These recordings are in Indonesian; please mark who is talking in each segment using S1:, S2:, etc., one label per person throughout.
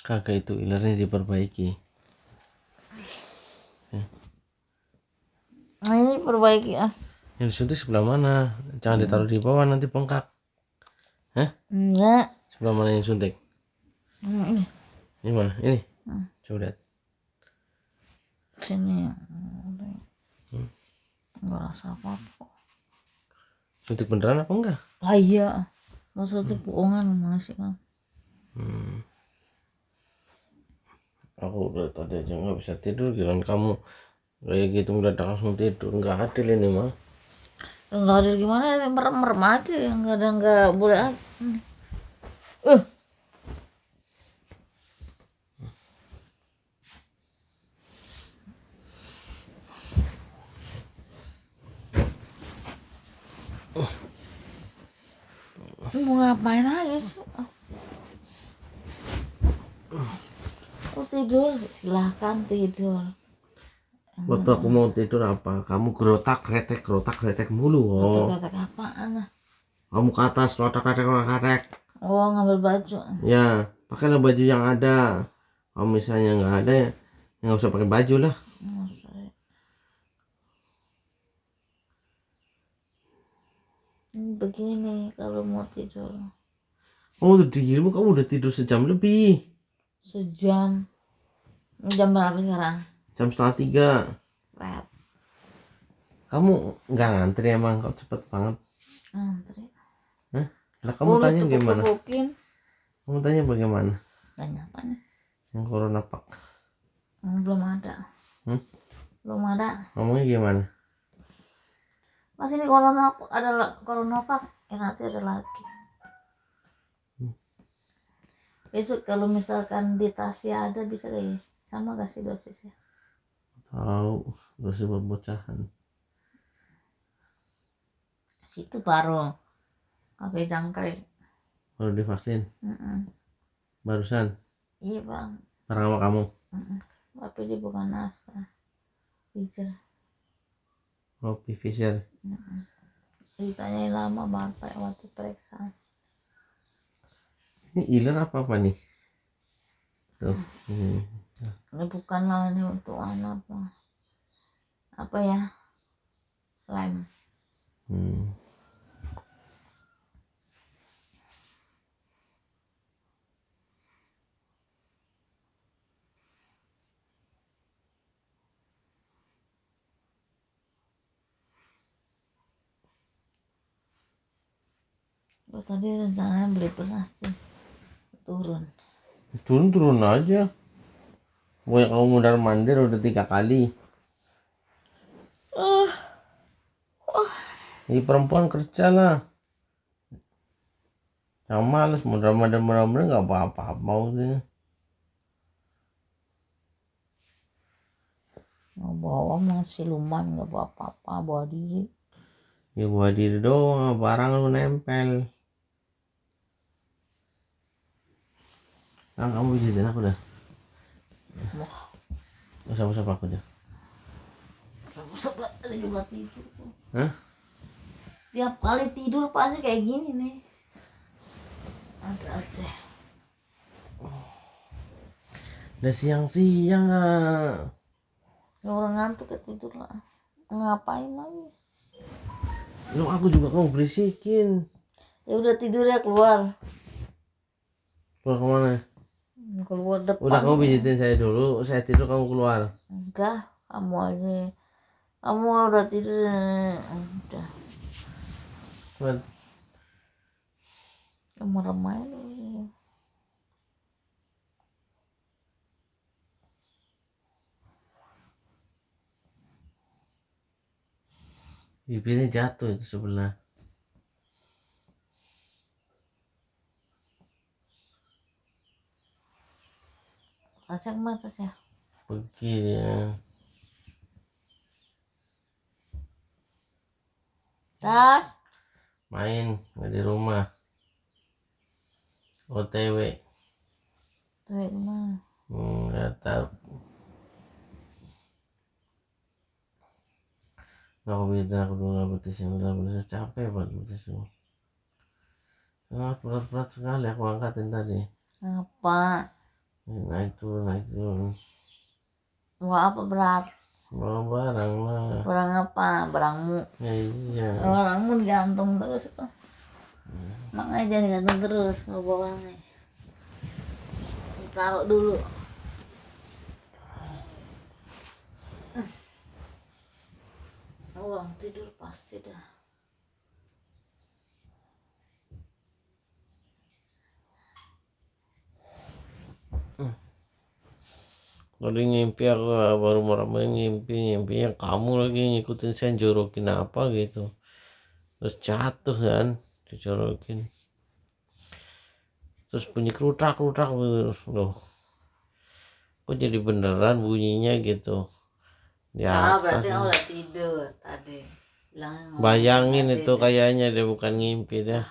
S1: Kagak, itu ilernya diperbaiki.
S2: Nah ini perbaiki ah.
S1: Yang disuntik sebelah mana? Jangan ditaruh di bawah, nanti bengkak.
S2: Enggak.
S1: Sebelah mana yang suntik?
S2: Ini.
S1: Ini mana? Ini. Coba lihat.
S2: Sini. Enggak rasa apa-apa.
S1: Suntik beneran apa enggak?
S2: Lah iya. Masa itu bohongan masih kan.
S1: Aku udah tadi aja nggak bisa tidur, giliran kamu kayak gitu mendadak langsung tidur. Nggak adil ini mah.
S2: Enggak ada gimana ya, merem-merem aja, enggak ada, enggak boleh ada. Mau ngapain lagi sih? Oh, tidur, silahkan tidur.
S1: Waktu aku mau tidur apa? Kamu gerotak retek mulu. Oh.
S2: Kata-kata apaan lah?
S1: Kamu ke atas, gerotak retek.
S2: Oh, ngambil baju.
S1: Ya, pakailah baju yang ada. Kalau misalnya nggak ada ya nggak usah pakai baju lah.
S2: Begini kalau mau tidur.
S1: Oh, udah dirimu, kamu udah tidur sejam lebih.
S2: Sejam. Jam berapa sekarang?
S1: Jam 2:30.
S2: Red.
S1: Kamu nggak ngantri emang, kok cepet banget.
S2: Ngantri.
S1: Hah? Lah kamu tanya gimana? Kamu tanya bagaimana?
S2: Tanya apa nih?
S1: Yang corona pak.
S2: Belum ada. Belum ada.
S1: Ngomongnya gimana?
S2: Mas ini corona ada corona pak. Nanti ada lagi. Besok kalau misalkan di Tasya ada bisa kayak sama kasih dosisnya.
S1: Tahu, dosis buat bocahan.
S2: Situ baru pakai jangkrik.
S1: Baru divaksin. Barusan.
S2: Iya bang.
S1: Bareng sama kamu.
S2: Tapi dia bukan Astra. Pfizer.
S1: Oh, Pfizer.
S2: Ditanyain lama banget waktu periksa.
S1: Ini iler apa nih? Tuh.
S2: Ini bukan lah, ini untuk anak apa ya, lem. Tadi rencananya beli beras sih,
S1: turun aja. Pokoknya kamu mundar mandir udah 3 kali. Ini perempuan kerja lah. Jangan males mundar mandir nggak apa-apa mau sih.
S2: Mau bawa masih lumayan, nggak bawa apa-apa, bawa diri.
S1: Ya bawa diri doang, barang lu nempel. Nah, kamu pijitin aku dah. Usap aku dah.
S2: Usap ada juga tidur.
S1: Hah?
S2: Tiap kali tidur pasti kayak gini nih. Ada aja.
S1: Udah siang-siang ah.
S2: Orang ngantuk ya tidur lah. Ngapain lagi?
S1: Lu aku juga kamu berisikin.
S2: Ya udah tidur ya, keluar.
S1: Keluar kemana?
S2: Keluar depan.
S1: Udah kamu pijitin saya dulu, saya tidur kamu keluar.
S2: Enggak, kamu aja. Kamu udah tidur. Udah. Kamu remai dulu.
S1: Bibirnya jatuh itu sebelah.
S2: Acak mata ya.
S1: Pergi ya.
S2: Tas.
S1: Main nggak di rumah. OTW.
S2: Tuh mah.
S1: Nggak tahu. Nggak aku bikin aku dulu nggak betisnya, udah betisnya capek banget betisnya. Sangat berat sekali aku angkatin tadi.
S2: Apa?
S1: naik turun
S2: Mau apa berat?
S1: bawa barang lah.
S2: Barang apa? Barangmu.
S1: Ya, iya.
S2: Barangmu digantung terus tuh. Makanya jangan digantung terus kalau barangnya. Taruh dulu. Orang tidur pasti dah.
S1: Tadi ngimpi aku baru merame ngimpinya kamu lagi ngikutin saya jorokin apa gitu, terus jatuh kan dijorokin, terus bunyi kerutak loh, kok jadi beneran bunyinya gitu di atas.
S2: Berarti kamu udah tidur tadi. Bilangnya
S1: Bayangin
S2: nggak
S1: itu
S2: tidur.
S1: kayaknya dia bukan ngimpi dah.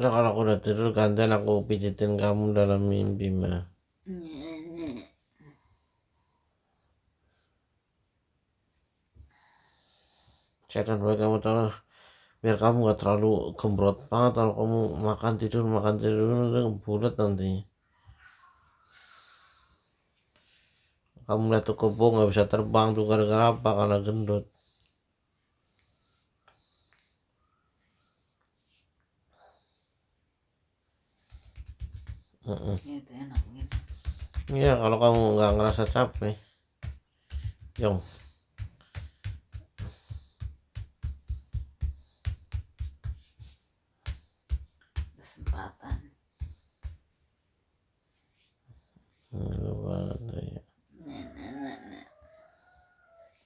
S1: Nah, kalau aku udah tidur gantian aku pijitin kamu dalam mimpi mah. Saya akan buat kamu tahu biar kamu gak terlalu gembrot banget kalau kamu makan tidur bulat nanti. Kamu lihat tuh kebo gak bisa terbang tuh gara-gara apa? Karena gendut.
S2: Gitu enak gitu.
S1: Iya, kalau kamu nggak ngerasa capek, Yong.
S2: Kesempatan.
S1: Ya.
S2: Nenek.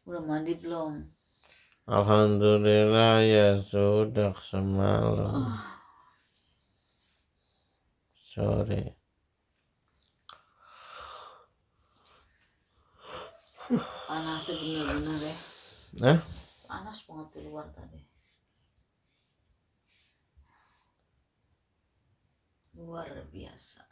S2: Udah mandi belum?
S1: Alhamdulillah ya sudah semalam sore.
S2: Panasnya bener-bener ya.
S1: Nah,
S2: Panas banget di luar tadi. Luar biasa.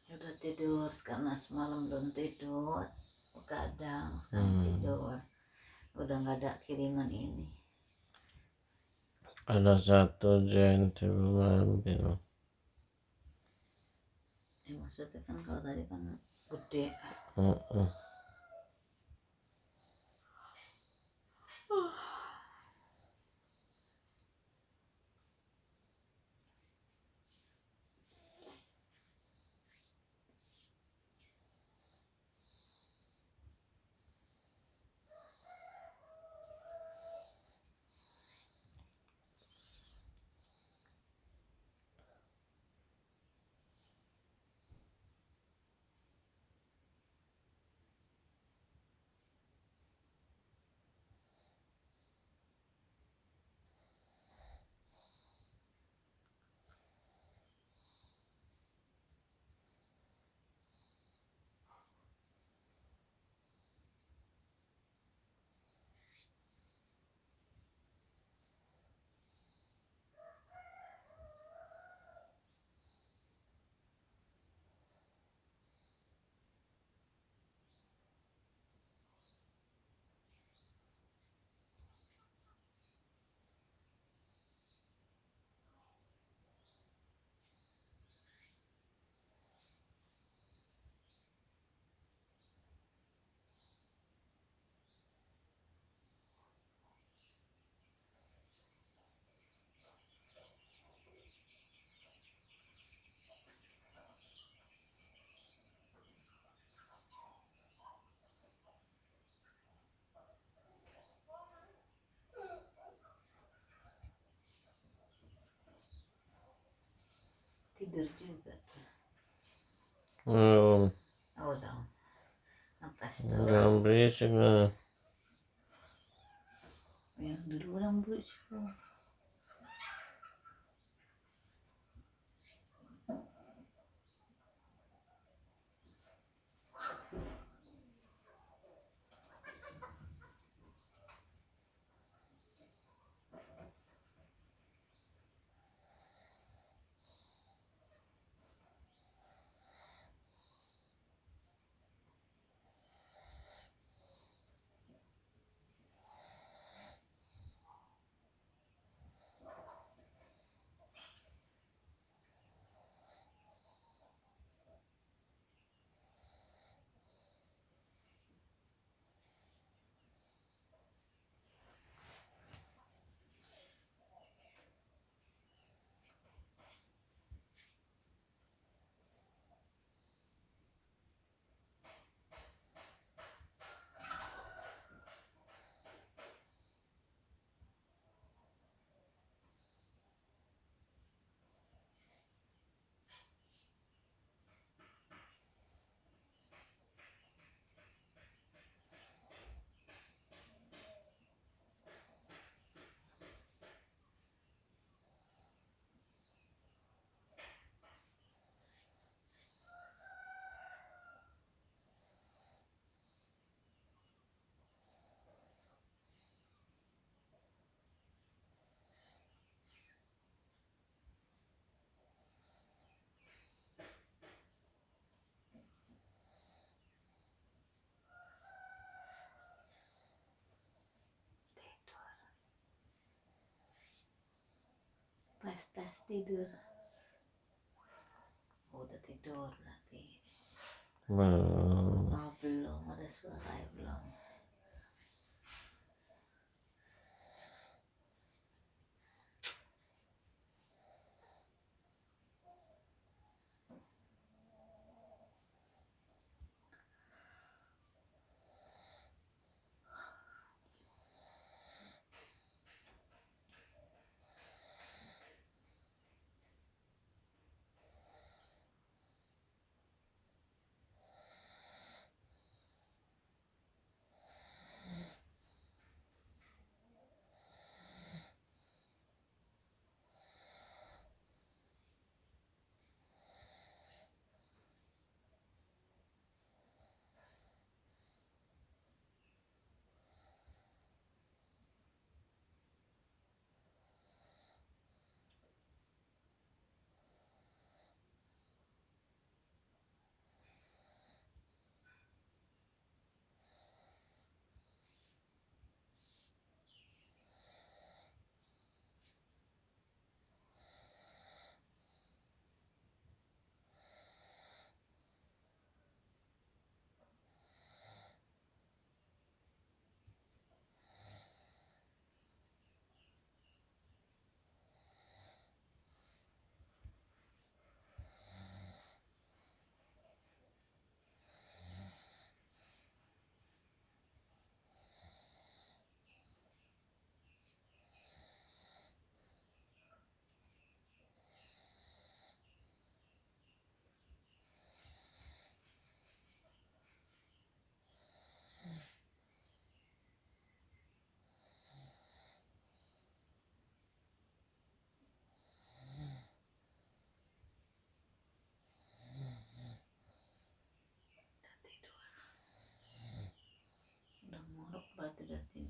S2: Ya udah tidur karena semalam belum tidur. Kadang sekarang tidur. Udah nggak ada kiriman ini.
S1: ada satu gentleman bilang.
S2: Maksudnya kan kalau tadi kan gede. Tidur juga. Oh udah. Atas tuh.
S1: Jangan berisik lah.
S2: Yang dulu orang berisik. tes tidur. Udah tidur berarti. Belum ada suara ya, belum. Udah tidur. Udah ngorok berarti udah tidur.